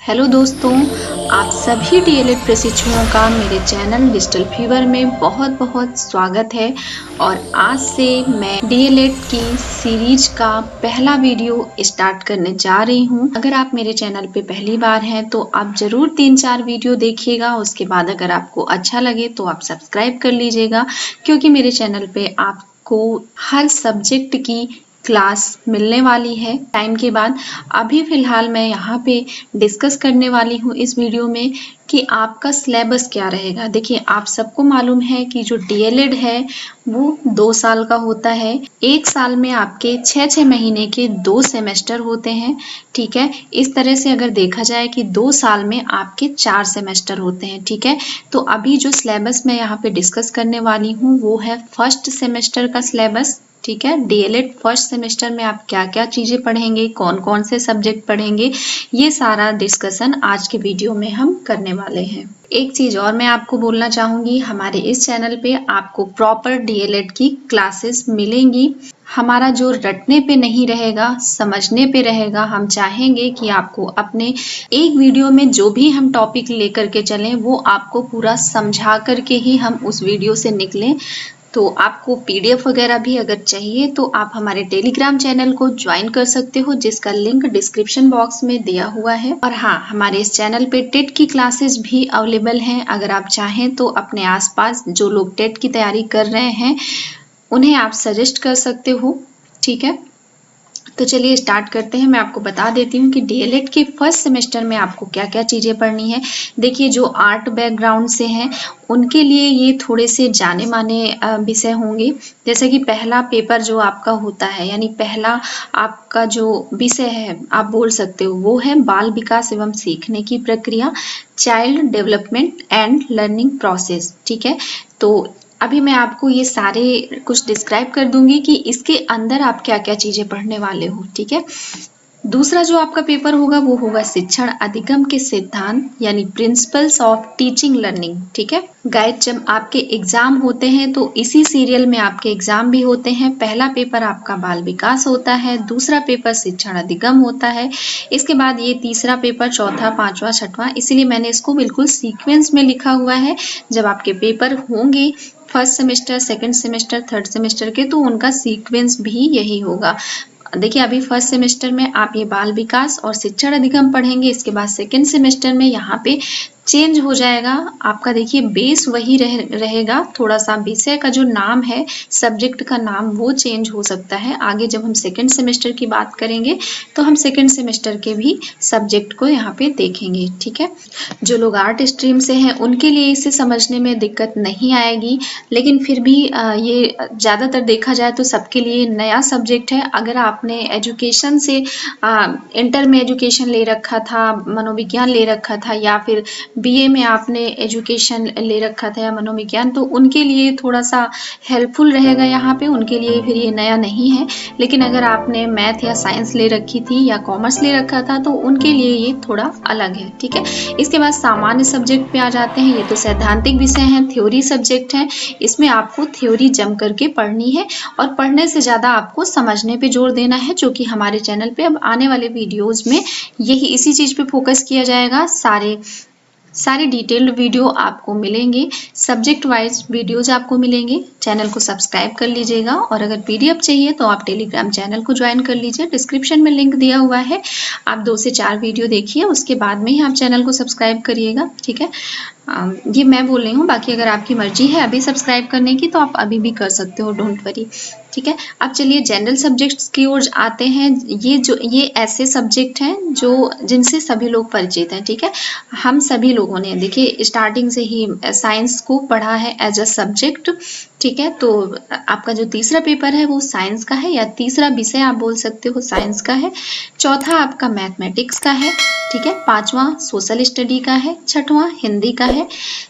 Hello दोस्तों, आप सभी डीएलएड प्रशिक्षुओं का मेरे चैनल डिजिटल फीवर में बहुत बहुत स्वागत है। और आज से मैं डीएलएड की सीरीज का पहला वीडियो स्टार्ट करने जा रही हूं। अगर आप मेरे चैनल पे पहली बार हैं तो आप जरूर 3-4 वीडियो देखिएगा। उसके बाद अगर आपको अच्छा लगे तो आप सब्सक्राइब कर लीजिएगा, क्योंकि मेरे चैनल पे आपको हर सब्जेक्ट की क्लास मिलने वाली है टाइम के बाद। अभी फिलहाल मैं यहाँ पे डिस्कस करने वाली हूँ इस वीडियो में कि आपका सिलेबस क्या रहेगा। देखिए, आप सबको मालूम है कि जो डीएलएड है वो 2 साल का होता है। 1 साल में आपके 6-6 महीने के 2 सेमेस्टर होते हैं। ठीक है, इस तरह से अगर देखा जाए कि 2 साल में आपके 4 सेमेस्टर होते हैं। ठीक है, तो अभी जो सिलेबस मैं यहाँ पे डिस्कस करने वाली हूँ वो है फर्स्ट सेमेस्टर का सिलेबस। ठीक है, डीएलएड फर्स्ट सेमेस्टर में आप क्या क्या चीजें पढ़ेंगे, कौन कौन से सब्जेक्ट पढ़ेंगे, ये सारा डिस्कशन आज के वीडियो में हम करने वाले हैं। एक चीज और मैं आपको बोलना चाहूंगी, हमारे इस चैनल पे आपको प्रॉपर डीएलएड की क्लासेस मिलेंगी। हमारा जोर रटने पे नहीं रहेगा, समझने पे रहेगा। हम चाहेंगे कि आपको अपने एक वीडियो में जो भी हम टॉपिक लेकर के चलें वो आपको पूरा समझा करके ही हम उस वीडियो से निकलें। तो आपको पीडीएफ वगैरह भी अगर चाहिए तो आप हमारे टेलीग्राम चैनल को ज्वाइन कर सकते हो, जिसका लिंक डिस्क्रिप्शन बॉक्स में दिया हुआ है। और हाँ, हमारे इस चैनल पे टेट की क्लासेस भी अवेलेबल हैं। अगर आप चाहें तो अपने आसपास जो लोग टेट की तैयारी कर रहे हैं उन्हें आप सजेस्ट कर सकते हो। ठीक है, तो चलिए स्टार्ट करते हैं। मैं आपको बता देती हूँ कि डीएलएड के फर्स्ट सेमेस्टर में आपको क्या क्या चीज़ें पढ़नी है। देखिए, जो आर्ट बैकग्राउंड से हैं उनके लिए ये थोड़े से जाने माने विषय होंगे। जैसे कि पहला पेपर जो आपका होता है, यानी पहला आपका जो विषय है आप बोल सकते हो, वो है बाल विकास एवं सीखने की प्रक्रिया, child development and learning process. ठीक है, तो अभी मैं आपको ये सारे कुछ डिस्क्राइब कर दूंगी कि इसके अंदर आप क्या क्या चीजें पढ़ने वाले हो। ठीक है, दूसरा जो आपका पेपर होगा वो होगा शिक्षण अधिगम के सिद्धांत, यानी प्रिंसिपल्स ऑफ टीचिंग लर्निंग। ठीक है गाइड, जब आपके एग्जाम होते हैं तो इसी सीरियल में आपके एग्जाम भी होते हैं। पहला पेपर आपका बाल विकास होता है, दूसरा पेपर शिक्षण अधिगम होता है, इसके बाद ये तीसरा पेपर, चौथा, पांचवा, छठवां। इसीलिए मैंने इसको बिल्कुल सीक्वेंस में लिखा हुआ है। जब आपके पेपर होंगे first semester, second semester, third semester के, तो उनका सीक्वेंस भी यही होगा। देखिए, अभी फर्स्ट सेमेस्टर में आप ये बाल विकास और शिक्षण अधिगम पढ़ेंगे। इसके बाद सेकंड सेमेस्टर में यहाँ पे चेंज हो जाएगा आपका। देखिए, बेस वही रहेगा, थोड़ा सा विषय का जो नाम है, सब्जेक्ट का नाम, वो चेंज हो सकता है। आगे जब हम सेकंड सेमेस्टर की बात करेंगे तो हम सेकंड सेमेस्टर के भी सब्जेक्ट को यहाँ पे देखेंगे। ठीक है, जो लोग आर्ट स्ट्रीम से हैं उनके लिए इसे समझने में दिक्कत नहीं आएगी, लेकिन फिर भी ये ज़्यादातर देखा जाए तो सबके लिए नया सब्जेक्ट है। अगर आपने एजुकेशन से इंटर में एजुकेशन ले रखा था, मनोविज्ञान ले रखा था, या फिर बीए में आपने एजुकेशन ले रखा था या मनोविज्ञान, तो उनके लिए थोड़ा सा हेल्पफुल रहेगा यहाँ पे, उनके लिए फिर ये नया नहीं है। लेकिन अगर आपने मैथ या साइंस ले रखी थी या कॉमर्स ले रखा था तो उनके लिए ये थोड़ा अलग है। ठीक है, इसके बाद सामान्य सब्जेक्ट पे आ जाते हैं। ये तो सैद्धांतिक विषय हैं, थ्योरी सब्जेक्ट हैं। इसमें आपको थ्योरी जम करके पढ़नी है और पढ़ने से ज़्यादा आपको समझने पे जोर देना है, जो कि हमारे चैनल पे अब आने वाले वीडियोज़ में यही इसी चीज़ पे फोकस किया जाएगा। सारे डिटेल्ड वीडियो आपको मिलेंगे, सब्जेक्ट वाइज वीडियोज आपको मिलेंगे। चैनल को सब्सक्राइब कर लीजिएगा, और अगर पीडीएफ चाहिए तो आप टेलीग्राम चैनल को ज्वाइन कर लीजिए, डिस्क्रिप्शन में लिंक दिया हुआ है। आप 2 से 4 वीडियो देखिए, उसके बाद में ही आप चैनल को सब्सक्राइब करिएगा। ठीक है, ये मैं बोल रही हूँ, बाकी अगर आपकी मर्जी है अभी सब्सक्राइब करने की तो आप अभी भी कर सकते हो, डोंट वरी। ठीक है, अब चलिए जनरल सब्जेक्ट्स की ओर आते हैं। ये ऐसे सब्जेक्ट हैं जो जिनसे सभी लोग परिचित हैं। ठीक है, हम सभी लोगों ने देखिए स्टार्टिंग से ही साइंस को पढ़ा है एज अ सब्जेक्ट। ठीक है, तो आपका जो तीसरा पेपर है वो साइंस का है, या तीसरा विषय आप बोल सकते हो साइंस का है। चौथा आपका मैथमेटिक्स का है। ठीक है, पांचवा सोशल स्टडी का है, छठवां हिंदी का है,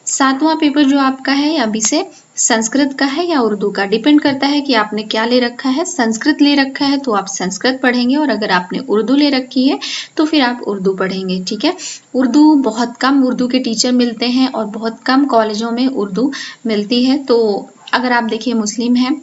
सातवां पेपर जो आपका है या विषय संस्कृत का है या उर्दू का, डिपेंड करता है कि आपने क्या ले रखा है। संस्कृत ले रखा है तो आप संस्कृत पढ़ेंगे, और अगर आपने उर्दू ले रखी है तो फिर आप उर्दू पढ़ेंगे। ठीक है, उर्दू बहुत कम उर्दू के टीचर मिलते हैं और बहुत कम कॉलेजों में उर्दू मिलती है। तो अगर आप देखिए मुस्लिम हैं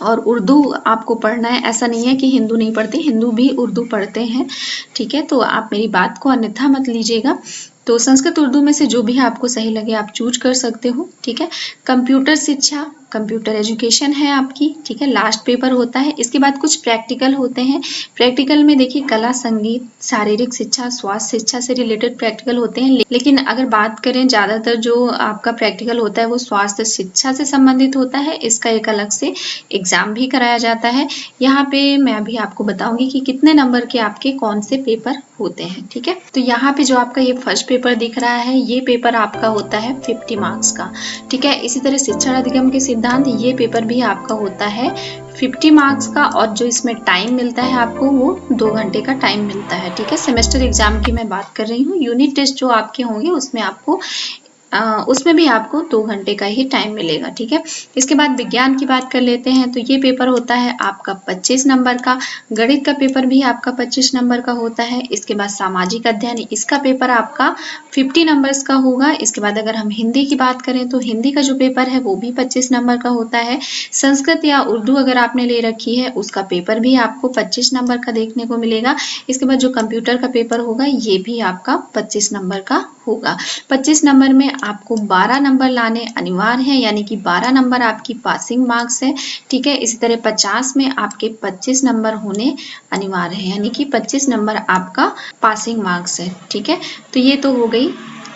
और उर्दू आपको पढ़ना है, ऐसा नहीं है कि हिंदू नहीं पढ़ते, हिंदू भी उर्दू पढ़ते हैं, ठीक है। तो आप मेरी बात को अन्यथा मत लीजिएगा। तो संस्कृत उर्दू में से जो भी आपको सही लगे आप चूज कर सकते हो, ठीक है। कंप्यूटर शिक्षा, कंप्यूटर एजुकेशन है आपकी, ठीक है, लास्ट पेपर होता है। इसके बाद कुछ प्रैक्टिकल होते हैं। प्रैक्टिकल में देखिए कला, संगीत, शारीरिक शिक्षा, स्वास्थ्य शिक्षा से रिलेटेड प्रैक्टिकल होते हैं। लेकिन अगर बात करें ज्यादातर जो आपका प्रैक्टिकल होता है वो स्वास्थ्य शिक्षा से संबंधित होता है। इसका एक अलग से एग्जाम भी कराया जाता है। यहाँ पे मैं अभी आपको बताऊंगी कि कितने नंबर के आपके कौन से पेपर होते हैं, ठीक है। तो यहाँ पे जो आपका ये फर्स्ट पेपर दिख रहा है, ये पेपर आपका होता है 50 मार्क्स का, ठीक है। इसी तरह शिक्षण अधिगम के सिद्धांत, ये पेपर भी आपका होता है 50 मार्क्स का, और जो इसमें टाइम मिलता है आपको वो 2 घंटे का टाइम मिलता है, ठीक है। सेमेस्टर एग्जाम की मैं बात कर रही हूँ। यूनिट टेस्ट जो आपके होंगे उसमें भी आपको 2 घंटे का ही टाइम मिलेगा, ठीक है। इसके बाद विज्ञान की बात कर लेते हैं। तो ये पेपर होता है आपका 25 नंबर का। गणित का पेपर भी आपका 25 नंबर का होता है। इसके बाद सामाजिक अध्ययन, इसका पेपर आपका 50 नंबर्स का होगा। इसके बाद अगर हम हिंदी की बात करें तो हिंदी का जो पेपर है वो भी 25 नंबर का होता है। संस्कृत या उर्दू अगर आपने ले रखी है उसका पेपर भी आपको 25 नंबर का देखने को मिलेगा। इसके बाद जो कंप्यूटर का पेपर होगा ये भी आपका 25 नंबर का होगा। 25 नंबर में आपको 12 नंबर लाने अनिवार्य है, यानी कि 12 नंबर आपकी पासिंग मार्क्स है, ठीक है। इसी तरह 50 में आपके 25 नंबर होने अनिवार्य है, यानी कि 25 नंबर आपका पासिंग मार्क्स है, ठीक है। तो ये तो हो गई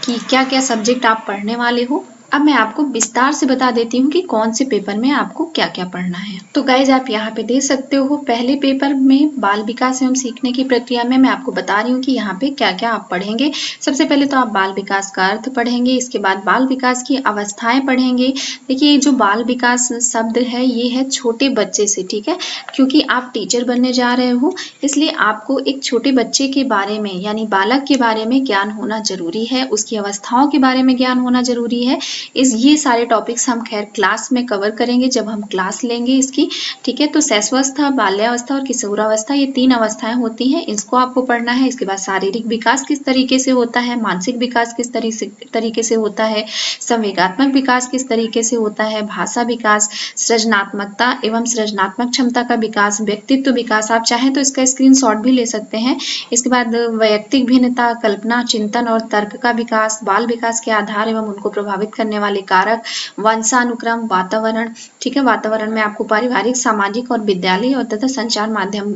कि क्या क्या सब्जेक्ट आप पढ़ने वाले हो। अब मैं आपको विस्तार से बता देती हूँ कि कौन से पेपर में आपको क्या क्या पढ़ना है। तो गाइज आप यहाँ पे देख सकते हो, पहले पेपर में बाल विकास एवं सीखने की प्रक्रिया में मैं आपको बता रही हूँ कि यहाँ पे क्या क्या आप पढ़ेंगे। सबसे पहले तो आप बाल विकास का अर्थ पढ़ेंगे, इसके बाद बाल विकास की अवस्थाएं पढ़ेंगे। देखिए जो बाल विकास शब्द है ये है छोटे बच्चे से, ठीक है। क्योंकि आप टीचर बनने जा रहे हो इसलिए आपको एक छोटे बच्चे के बारे में यानी बालक के बारे में ज्ञान होना जरूरी है, उसकी अवस्थाओं के बारे में ज्ञान होना जरूरी है। ये सारे टॉपिक्स हम खैर क्लास में कवर करेंगे जब हम क्लास लेंगे इसकी, ठीक है। तो शैशवावस्था, बाल्यावस्था और किशोरावस्था, ये 3 अवस्थाएं होती हैं, इसको आपको पढ़ना है। इसके बाद शारीरिक विकास किस तरीके से होता है, मानसिक विकास किस तरीके से होता है, संवेगात्मक विकास किस तरीके से होता है, भाषा विकास, सृजनात्मकता एवं सृजनात्मक क्षमता का विकास, व्यक्तित्व विकास। आप चाहें तो इसका स्क्रीनशॉट भी ले सकते हैं। इसके बाद वैयक्तिक भिन्नता, कल्पना, चिंतन और तर्क का विकास, बाल विकास के आधार एवं उनको प्रभावित करने वाले कारक, वंशानुक्रम, वातावरण, ठीक है। वातावरण में आपको पारिवारिक, सामाजिक और विद्यालय और तथा संचार माध्यम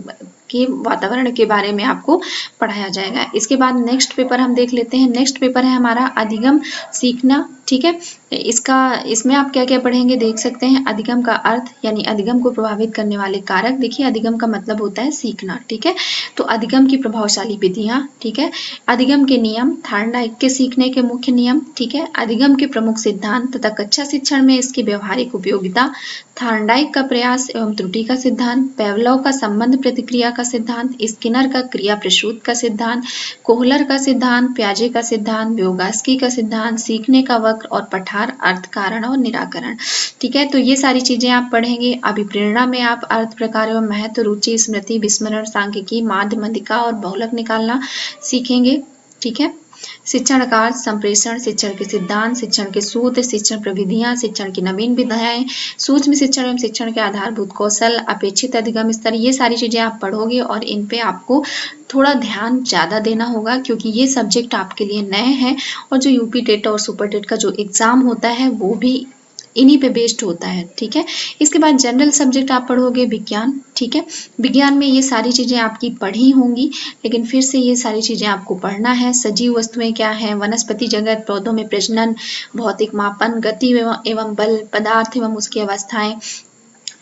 के वातावरण के बारे में आपको पढ़ाया जाएगा। इसके बाद नेक्स्ट पेपर हम देख लेते हैं। नेक्स्ट पेपर है हमारा अधिगम सीखना, ठीक है। इसमें आप क्या क्या पढ़ेंगे देख सकते हैं। अधिगम का अर्थ यानी अधिगम को प्रभावित करने वाले कारक। देखिए अधिगम का मतलब होता है सीखना, ठीक है। तो अधिगम की प्रभावशाली विधियां, ठीक है। अधिगम के नियम, थार्नडाइक के सीखने के मुख्य नियम, ठीक है। अधिगम के प्रमुख सिद्धांत तथा कक्षा शिक्षण में इसकी व्यवहारिक उपयोगिता, थार्नडाइक का प्रयास एवं त्रुटि का सिद्धांत, पेवलोव का संबंध प्रतिक्रिया का सिद्धांत, स्किनर का क्रिया प्रसूत का सिद्धांत, कोहलर का सिद्धांत, प्याजे का सिद्धांत, व्योगास्की का सिद्धांत, सीखने का वक्र और पठार, अर्थ, कारण और निराकरण, ठीक है। तो ये सारी चीजें आप पढ़ेंगे। अभिप्रेरणा में आप अर्थ, प्रकार एवं महत्व, रुचि, स्मृति, विस्मरण, सांख्यिकी, माध्य, मध्यिका और बहुलक निकालना सीखेंगे, ठीक है। शिक्षण का संप्रेषण, शिक्षण के सिद्धांत, शिक्षण के सूत्र, शिक्षण प्रविधियां, शिक्षण की नवीन विधाएं, सूक्ष्म शिक्षण एवं शिक्षण के आधारभूत कौशल, अपेक्षित अधिगम स्तर, ये सारी चीजें आप पढ़ोगे और इन पे आपको थोड़ा ध्यान ज्यादा देना होगा क्योंकि ये सब्जेक्ट आपके लिए नए हैं और जो यूपी टेट और सुपर टेट का जो एग्जाम होता है वो भी इन्हीं पे बेस्ड होता है, ठीक है। इसके बाद जनरल सब्जेक्ट आप पढ़ोगे विज्ञान, ठीक है। विज्ञान में ये सारी चीजें आपकी पढ़ी होंगी लेकिन फिर से ये सारी चीजें आपको पढ़ना है। सजीव वस्तुएं क्या है, वनस्पति जगत, पौधों में प्रजनन, भौतिक मापन, गति एवं बल, पदार्थ एवं उसकी अवस्थाएं,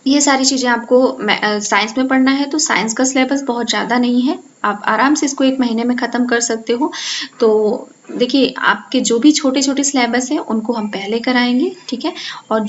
ये सारी चीजें आपको साइंस में पढ़ना है। तो साइंस का सिलेबस बहुत ज्यादा नहीं है, आप आराम से इसको 1 महीने में खत्म कर सकते हो। तो देखिए आपके जो भी छोटे छोटे सिलेबस है उनको हम पहले कराएंगे, ठीक है। और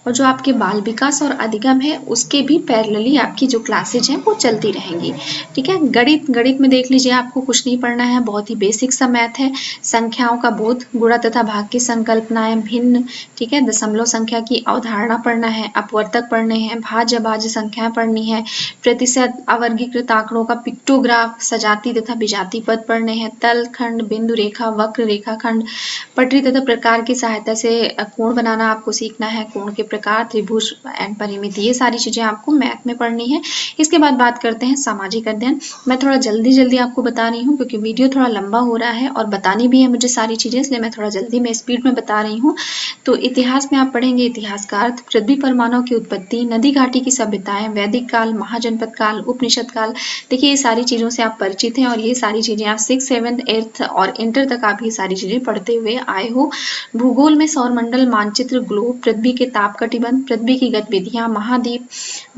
जो आपके बाल विकास और अधिगम है उसके भी पैरेलली आपकी जो क्लासेज हैं वो चलती रहेंगी, ठीक है। गणित में देख लीजिए आपको कुछ नहीं पढ़ना है, बहुत ही बेसिक सा मैथ है। संख्याओं का बोध, गुणा तथा भाग की संकल्पनाएं, भिन्न, ठीक है। दशमलव संख्या की अवधारणा पढ़ना है, अपवर्तक पढ़ने हैं, भाज्य अभाज्य संख्या पढ़नी है, प्रतिशत, अवर्गीकृत आंकड़ों का पिक्टोग्राफ, सजाती तथा विजाती पद पढ़ने हैं, तल खंड, बिंदु रेखा, वक्र रेखाखंड, पटरी तथा प्रकार की सहायता से कोण बनाना आपको सीखना है, कोण के प्रकार, त्रिभुज एंड परिमिति, ये सारी चीज़ें आपको मैथ में पढ़नी है। इसके बाद बात करते हैं सामाजिक अध्ययन। मैं थोड़ा जल्दी आपको बता रही हूँ क्योंकि वीडियो थोड़ा लंबा हो रहा है और बतानी भी है मुझे सारी चीज़ें, इसलिए मैं थोड़ा जल्दी में स्पीड में बता रही हूँ। तो इतिहास में आप पढ़ेंगे इतिहास का अर्थ, पृथ्वी पर मानव की उत्पत्ति, नदी घाटी की सभ्यताएं, वैदिक काल, महाजनपद काल, उपनिषद काल। देखिए ये सारी चीज़ों से आप परिचित हैं और ये सारी चीज़ें आप 6th 7th 8th और इंटर तक आप ये सारी चीज़ें पढ़ते हुए आए हो। भूगोल में सौरमंडल, मानचित्र, ग्लोब, पृथ्वी के ताप कटिबंध, पृथ्वी की गतिविधियां, महाद्वीप,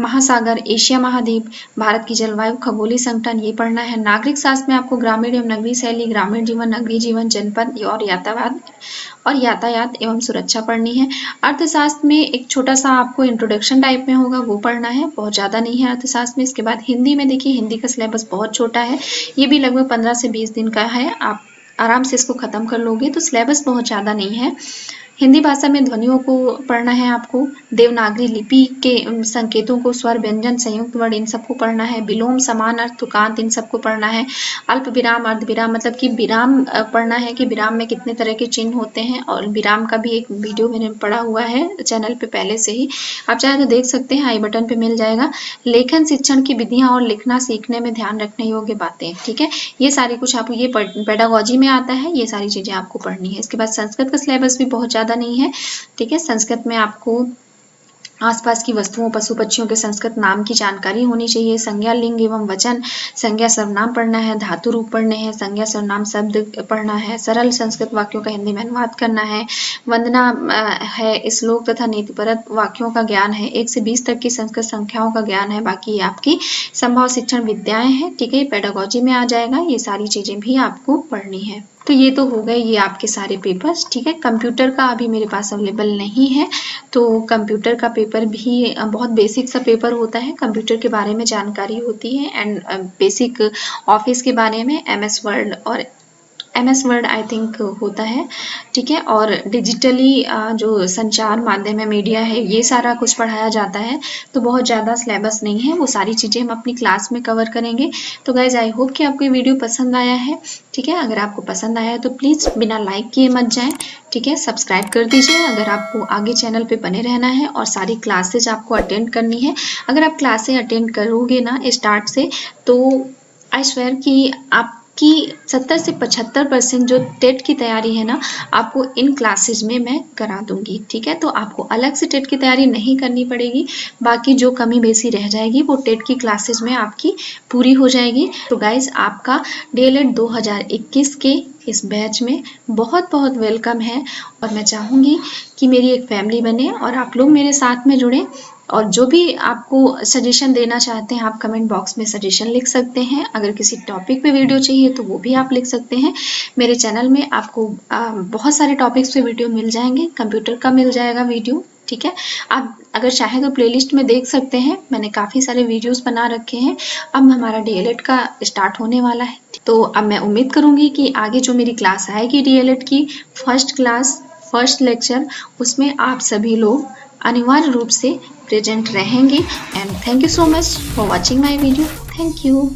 महासागर, एशिया महाद्वीप, भारत की जलवायु, खगोलीय संगठन, ये पढ़ना है। नागरिक शास्त्र में आपको ग्रामीण एवं नगरीय शैली, ग्रामीण जीवन, नगरीय जीवन, जनपद और यातायात एवं सुरक्षा पढ़नी है। अर्थशास्त्र में एक छोटा सा आपको इंट्रोडक्शन टाइप में होगा, वो पढ़ना है, बहुत ज़्यादा नहीं है अर्थशास्त्र में। इसके बाद हिंदी में देखिए हिंदी का सिलेबस बहुत छोटा है, ये भी लगभग 15 से 20 दिन का है, आप आराम से इसको ख़त्म कर लोगे, तो सिलेबस बहुत ज़्यादा नहीं है। हिंदी भाषा में ध्वनियों को पढ़ना है आपको, देवनागरी लिपि के संकेतों को, स्वर, व्यंजन, संयुक्त वर्ण, इन सबको पढ़ना है। विलोम, समान अर्थ, तुकांत, इन सबको पढ़ना है। अल्प विराम, अर्ध विराम, मतलब कि विराम पढ़ना है कि विराम में कितने तरह के चिन्ह होते हैं, और विराम का भी एक वीडियो मैंने पढ़ा हुआ है चैनल पे पहले से ही, आप चाहे तो देख सकते हैं, आई बटन पे मिल जाएगा। लेखन शिक्षण की विधियाँ और लिखना सीखने में ध्यान रखने योग्य बातें, ठीक है, ये सारी कुछ आपको, ये पेडागोजी में आता है, ये सारी चीज़ें आपको पढ़नी है। इसके बाद संस्कृत का सिलेबस भी बहुत ज़्यादा नहीं है, ठीक है। संस्कृत में आपको आसपास की वस्तुओं, पशु पक्षियों के संस्कृत नाम की जानकारी होनी चाहिए। संज्ञा, लिंग एवं वचन, संज्ञा सर्वनाम पढ़ना है, धातु रूप पढ़ने हैं, संज्ञा सर्वनाम शब्द पढ़ना है, सरल संस्कृत वाक्यों का हिंदी में अनुवाद करना है, वंदना है, श्लोक तथा नीतिपरक वाक्यों का ज्ञान है, 1 से 20 तक की संस्कृत संख्याओं का ज्ञान है, बाकी आपकी संभाव शिक्षण विद्याएं हैं, ठीक है, पेडागोजी में आ जाएगा, ये सारी चीजें भी आपको पढ़नी है। तो ये तो हो गए ये आपके सारे पेपर्स, ठीक है। कंप्यूटर का अभी मेरे पास अवेलेबल नहीं है, तो कंप्यूटर का पेपर भी बहुत बेसिक सा पेपर होता है, कंप्यूटर के बारे में जानकारी होती है एंड बेसिक ऑफिस के बारे में, MS वर्ड आई थिंक होता है, ठीक है, और डिजिटली जो संचार माध्यम है, मीडिया है, ये सारा कुछ पढ़ाया जाता है, तो बहुत ज़्यादा सिलेबस नहीं है, वो सारी चीज़ें हम अपनी क्लास में कवर करेंगे। तो गाइज आई होप कि आपको ये वीडियो पसंद आया है, ठीक है। अगर आपको पसंद आया है तो प्लीज़ बिना लाइक किए मत जाएं, ठीक है, सब्सक्राइब कर दीजिए अगर आपको आगे चैनल पे बने रहना है और सारी क्लासेज आपको अटेंड करनी है। अगर आप क्लासेज अटेंड करोगे ना स्टार्ट से, तो आई स्वेयर कि आपकी 70 से 75% जो टेट की तैयारी है ना, आपको इन क्लासेज में मैं करा दूंगी, ठीक है। तो आपको अलग से टेट की तैयारी नहीं करनी पड़ेगी, बाकी जो कमी बेसी रह जाएगी वो टेट की क्लासेज में आपकी पूरी हो जाएगी। तो गाइज आपका DLED 2021 के इस बैच में बहुत बहुत वेलकम है, और मैं चाहूँगी कि मेरी एक फैमिली बने और आप लोग मेरे साथ में जुड़े, और जो भी आपको सजेशन देना चाहते हैं आप कमेंट बॉक्स में सजेशन लिख सकते हैं। अगर किसी टॉपिक पे वीडियो चाहिए तो वो भी आप लिख सकते हैं। मेरे चैनल में आपको बहुत सारे टॉपिक्स पे वीडियो मिल जाएंगे, कंप्यूटर का मिल जाएगा वीडियो, ठीक है। आप अगर चाहें तो प्लेलिस्ट में देख सकते हैं, मैंने काफ़ी सारे वीडियोस बना रखे हैं। अब हमारा DLED का स्टार्ट होने वाला है, तो अब मैं उम्मीद करूँगी कि आगे जो मेरी क्लास आएगी DLED की फर्स्ट क्लास, फर्स्ट लेक्चर, उसमें आप सभी लोग अनिवार्य रूप से प्रेजेंट रहेंगे। And thank you so much for watching my video. Thank you.